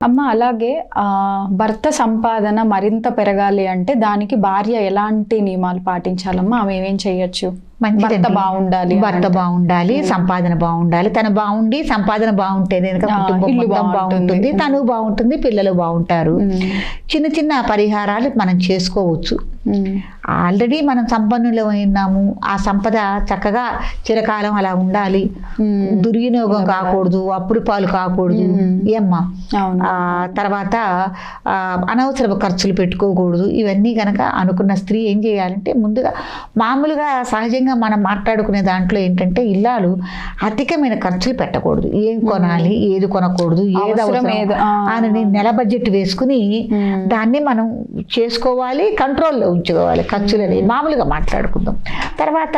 అమ్మ అలాగే భర్త సంపాదన మరింత పెరగాలి అంటే దానికి భార్య ఎలాంటి నియమాలు పాటించాలమ్మా? ఆమె ఏమేం చేయొచ్చు? భర్త బాగుండాలి, భర్త బాగుండాలి, సంపాదన బాగుండాలి. తను బాగుండి సంపాదన బాగుంటేనే కుటుంబం మొత్తం బాగుంటుంది, తను బాగుంటుంది, పిల్లలు బాగుంటారు. చిన్న చిన్న పరిహారాలు మనం చేసుకోవచ్చు. ఆల్రెడీ మనం సంపన్నులు అయినాము, ఆ సంపద చక్కగా చిరకాలం అలా ఉండాలి, దుర్వినియోగం కాకూడదు, అప్పుడు పాలు కాకూడదు ఏమ్మా. తర్వాత అనవసర ఖర్చులు పెట్టుకోకూడదు. ఇవన్నీ కనుక అనుకున్న స్త్రీ ఏం చేయాలంటే ముందుగా మామూలుగా సహజంగా మనం మాట్లాడుకునే దాంట్లో ఏంటంటే ఇల్లాలు అధికమైన ఖర్చులు పెట్టకూడదు. ఏం కొనాలి, ఏది కొనకూడదు, ఏది అవసరం అని నెల బడ్జెట్ వేసుకుని దాన్ని మనం చేసుకోవాలి, కంట్రోల్లో ఉంచుకోవాలి ఖర్చులని మామూలుగా మాట్లాడుకుందాం. తర్వాత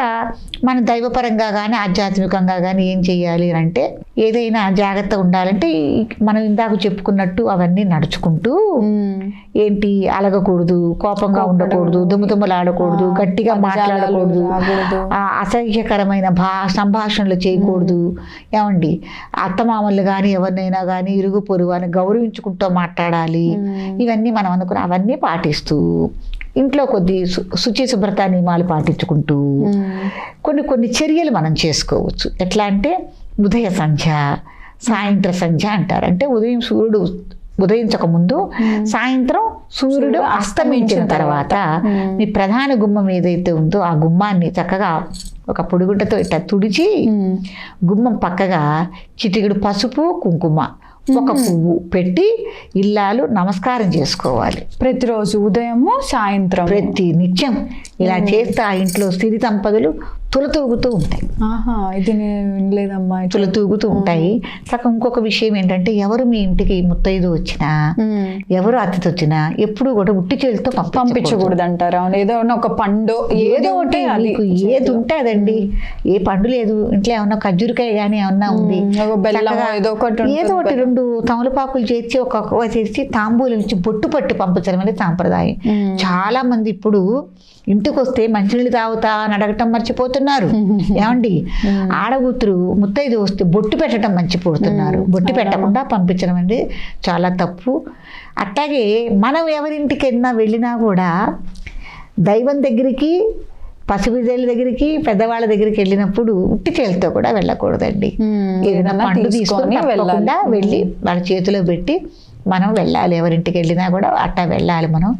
మన దైవపరంగా కానీ ఆధ్యాత్మికంగా కానీ ఏం చేయాలి అంటే ఏదైనా జాగ్రత్త ఉండాలంటే మనం ఇందాక చెప్పుకున్నట్టు అవన్నీ నడుచుకుంటూ ఏంటి అలగకూడదు, కోపంగా ఉండకూడదు, దుమ్ములాడకూడదు, గట్టిగా మాట్లాడకూడదు, అసహ్యకరమైన సంభాషణలు చేయకూడదు. ఏమండి అత్తమామలు కానీ ఎవరినైనా కానీ ఇరుగు పొరుగు అని గౌరవించుకుంటూ మాట్లాడాలి. ఇవన్నీ మనం అనుకున్న అవన్నీ పాటిస్తూ ఇంట్లో కొద్ది శుచి శుభ్రత నియమాలు పాటించుకుంటూ కొన్ని చర్యలు మనం చేసుకోవచ్చు. ఎట్లా అంటే ఉదయ సంధ్య, సాయంత్ర సంధ్య అంటారు. అంటే ఉదయం సూర్యుడు ఉదయించక ముందు, సాయంత్రం సూర్యుడు అస్తమించిన తర్వాత మీ ప్రధాన గుమ్మం ఏదైతే ఉందో ఆ గుమ్మాన్ని చక్కగా ఒక పొడిగుడ్డతో ఇట్లా తుడిచి గుమ్మం పక్కగా చిటికెడు పసుపు కుంకుమ ఒక పువ్వు పెట్టి ఇల్లాలు నమస్కారం చేసుకోవాలి. ప్రతిరోజు ఉదయము సాయంత్రం ప్రతి నిత్యం ఇలా చేస్తే ఆ ఇంట్లో సిరి సంపదలు తులతూగుతూ ఉంటాయి. ఇది వినలేదమ్మా. తులతూగుతూ ఉంటాయి. సగం ఇంకొక విషయం ఏంటంటే ఎవరు మీ ఇంటికి ముత్తైదు వచ్చినా, ఎవరు అతిథి వచ్చినా ఎప్పుడు కూడా ఉట్టి చేతితో పంపించకూడదు అంటారు. ఏదో ఒక పండు ఏదో ఒకటి, ఏది ఉంటే అదండి. ఏ పండు లేదు ఇంట్లో, ఏమన్నా ఖర్జూరకాయ కానీ ఏమన్నా ఉంది, ఏదో ఒకటి రెండు తమలపాకులు చేసి ఒక్కొక్క చేసి తాంబూలం ఇచ్చి బొట్టు పట్టు పంపించడం అనేది సాంప్రదాయం. చాలా మంది ఇప్పుడు ఇంటికి వస్తే మంచినీళ్ళు తాగుతా అని అడగటం మర్చిపోతున్నారు. ఏమండి ఆడకూతురు ముత్తైదు వస్తే బొట్టు పెట్టడం మర్చిపోతున్నారు. బొట్టు పెట్టకుండా పంపించడం అనేది చాలా తప్పు. అట్లాగే మనం ఎవరింటికి వెళ్ళినా కూడా దైవం దగ్గరికి, పసిబిడ్డల దగ్గరికి, పెద్దవాళ్ళ దగ్గరికి వెళ్ళినప్పుడు ఉట్టి చేతితో కూడా వెళ్ళకూడదండి. ఏదైనా పండు తీసుకొని తప్పకుండా వెళ్ళి వాళ్ళ చేతిలో పెట్టి మనం వెళ్ళాలి. ఎవరింటికి వెళ్ళినా కూడా అట్టా వెళ్ళాలి. మనం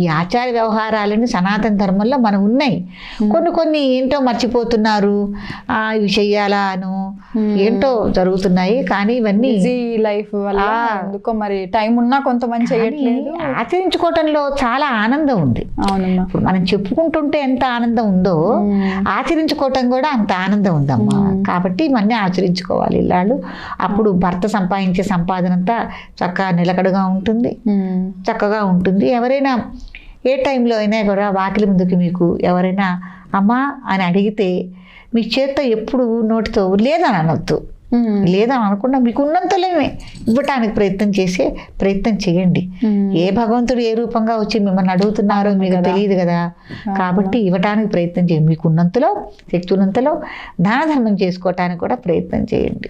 ఈ ఆచార వ్యవహారాలని సనాతన ధర్మంలో మనం ఉన్నాయి. కొన్ని ఏంటో మర్చిపోతున్నారు, ఇవి చెయ్యాలా అను ఏంటో జరుగుతున్నాయి. కానీ ఇవన్నీ లైఫ్ వల్ల ఎందుకో మరి టైం ఉన్నా కొంతమంది చేయట్లేదు. ఆచరించుకోవటంలో చాలా ఆనందం ఉంది. ఇప్పుడు మనం చెప్పుకుంటుంటే ఎంత ఆనందం ఉందో ఆచరించుకోవటం కూడా అంత ఆనందం ఉందమ్మా. కాబట్టి ఇవన్నీ ఆచరించుకోవాలి ఇల్లాలు. అప్పుడు భర్త సంపాదించే సంపాదన అంతా చక్కగా నిలకడగా ఉంటుంది, చక్కగా ఉంటుంది. ఎవరైనా ఏ టైంలో అయినా కూడా వాకిలి ముందుకి మీకు ఎవరైనా అమ్మా అని అడిగితే మీ చేత్తో ఎప్పుడు నోటితో లేదని అనొద్దు. లేదని అనకుండా మీకు ఉన్నంతలోనే ఇవ్వటానికి ప్రయత్నం చేయండి. ఏ భగవంతుడు ఏ రూపంగా వచ్చి మిమ్మల్ని అడుగుతున్నారో మీకు తెలియదు కదా. కాబట్టి ఇవ్వటానికి ప్రయత్నం చేయండి. మీకు ఉన్నంతలో, శక్తి ఉన్నంతలో దాన ధర్మం చేసుకోవటానికి కూడా ప్రయత్నం చేయండి.